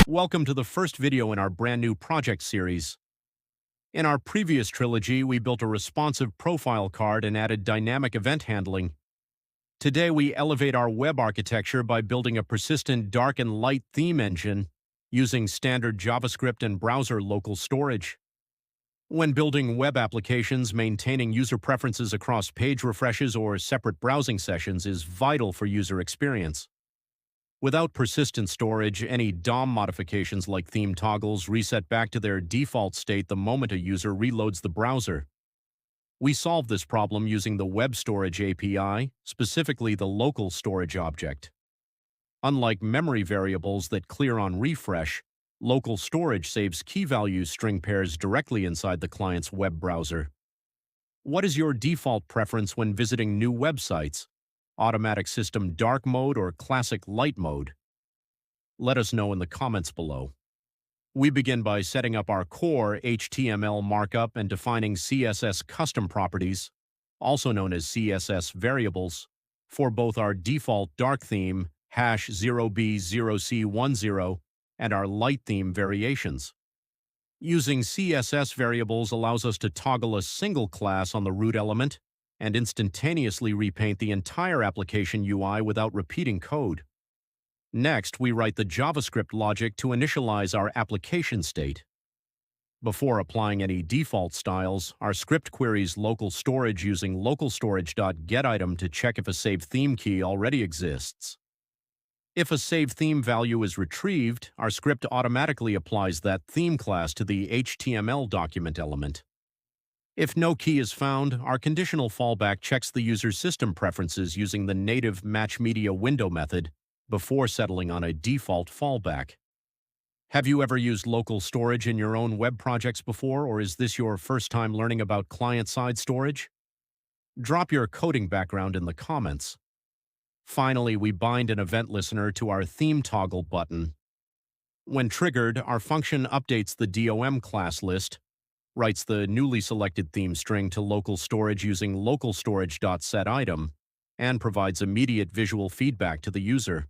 Welcome to the first video in our brand new project series. In our previous trilogy, we built a responsive profile card and added dynamic event handling. Today, we elevate our web architecture by building a persistent dark and light theme engine using standard JavaScript and browser local storage. When building web applications, maintaining user preferences across page refreshes or separate browsing sessions is vital for user experience. Without persistent storage, any DOM modifications like theme toggles reset back to their default state the moment a user reloads the browser. We solve this problem using the Web Storage API, specifically the local storage object. Unlike memory variables that clear on refresh, local storage saves key value string pairs directly inside the client's web browser. What is your default preference when visiting new websites? Automatic system dark mode or classic light mode? Let us know in the comments below. We begin by setting up our core HTML markup and defining CSS custom properties, also known as CSS Variables, for both our default dark theme #0b0c10 and our light theme variations. Using CSS Variables allows us to toggle a single class on the root element and instantaneously repaint the entire application UI without repeating code. Next, we write the JavaScript logic to initialize our application state. Before applying any default styles, our script queries local storage using localStorage.getItem to check if a saved theme key already exists. If a saved theme value is retrieved, our script automatically applies that theme class to the HTML document element. If no key is found, our conditional fallback checks the user's system preferences using the native matchMedia window method before settling on a default fallback. Have you ever used local storage in your own web projects before, or is this your first time learning about client-side storage? Drop your coding background in the comments. Finally, we bind an event listener to our theme toggle button. When triggered, our function updates the DOM class list, writes the newly selected theme string to local storage using localStorage.setItem, and provides immediate visual feedback to the user.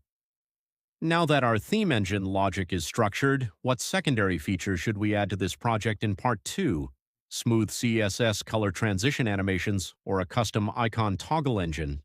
Now that our theme engine logic is structured, what secondary features should we add to this project in Part 2? Smooth CSS color transition animations or a custom icon toggle engine?